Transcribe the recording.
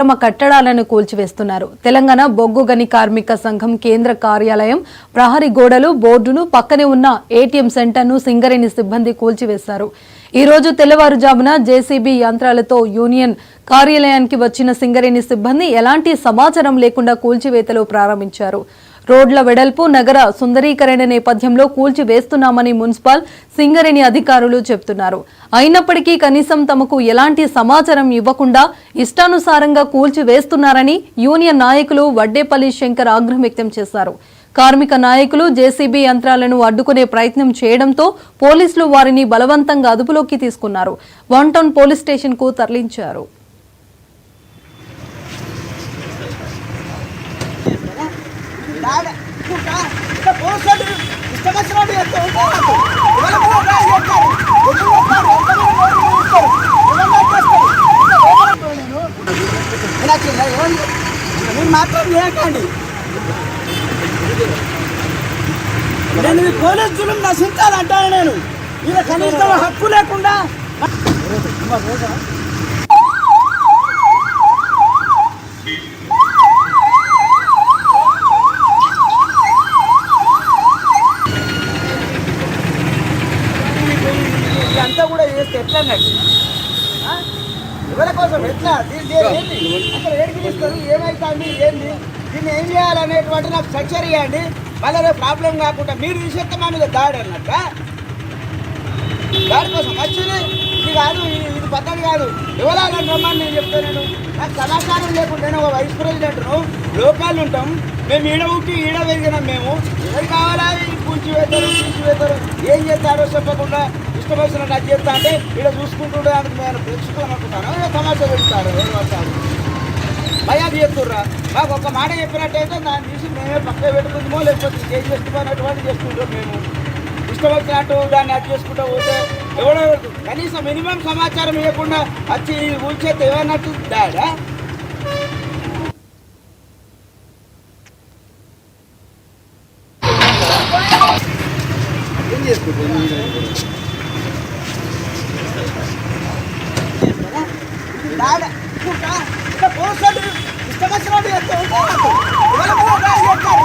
తమ కట్టడాలను కూల్చివేస్తున్నారు. తెలంగాణ బొగ్గు గని కార్మిక సంఘం కేంద్ర కార్యాలయం ప్రహరీ గోడలు బోర్డును పక్కనే ఉన్న ఏటీఎం సెంటర్ను సింగరేణి సిబ్బంది కూల్చివేశారు. ఈ రోజు తెల్లవారుజామున జేసీబీ యంత్రాలతో యూనియన్ కార్యాలయానికి వచ్చిన సింగరేణి సిబ్బంది ఎలాంటి సమాచారం లేకుండా కూల్చివేతలు ప్రారంభించారు. రోడ్ల వెడల్పు నగర సుందరీకరణ నేపథ్యంలో కూల్చివేస్తున్నామని మున్సిపల్ సింగరేణి అధికారులు చెబుతున్నారు. అయినప్పటికీ కనీసం తమకు ఎలాంటి సమాచారం ఇవ్వకుండా ఇష్టానుసారంగా కూల్చివేస్తున్నారని యూనియన్ నాయకులు వడ్డేపల్లి శంకర్ ఆగ్రహం వ్యక్తం చేశారు. కార్మిక నాయకులు జేసీబీ యంత్రాలను అడ్డుకునే ప్రయత్నం చేయడంతో పోలీసులు వారిని బలవంతంగా అదుపులోకి తీసుకున్నారు. వన్ టౌన్ పోలీస్ స్టేషన్ కు తరలించారు. నేను పోలీసు జులుం నశించాలంటాను. నేను ఇలా కనీసం హక్కు లేకుండా ఇదంతా కూడా చేస్తే ఎట్లా అన్నట్టు ఎవరి కోసం ఎట్లా అసలు ఏడికి తీస్తారు ఏమైతుంది ఏంది దీన్ని ఏం చేయాలనేటువంటి నాకు స్ట్రక్చర్ ఇవ్వండి. మళ్ళీ ప్రాబ్లం కాకుండా మీరు తీసేస్తే మా మీద దాడి అన్నట్ట దాడి కోసం వచ్చింది ఇది కాదు, ఇది పద్ధతి కాదు. ఎవరాలని రమ్మని నేను చెప్తాను. నాకు సమాచారం లేకుండా నేను ఒక వైస్ ప్రెసిడెంట్ను లోకాలు ఉంటాం. మేము ఈడ ఉట్టి ఈడ పెరిగినాం. మేము ఎవరు కావాలా కూల్చివేస్తారు ఏం చేస్తారో చెప్పకుండా ఇష్టం వచ్చినట్టు అది చేస్తా అంటే ఈడ చూసుకుంటుండే అందుకు నేను పెంచుతాను అనుకుంటాను. సమాచారం పెడతారు ఎవరు వస్తారు భయాది చేస్తుర్రా. మాకు ఒక మాట చెప్పినట్టయితే దాన్ని తీసి మేమే పక్క పెట్టుకుంటామో లేకపోతే ఏం చేసుకున్నటువంటి చేసుకుంటాం. మేము ఇష్టం వచ్చినట్టు దాన్ని అది చేసుకుంటూ పోతే ఎవడో కనీసం మినిమం సమాచారం ఇవ్వకుండా వచ్చి ఊల్చేస్తే ఏమన్నట్టు డాడా ఏం చేసుకుంటాం. పోలీసులు ఇష్టం వచ్చినట్టు చేస్తూ ఉంటారు.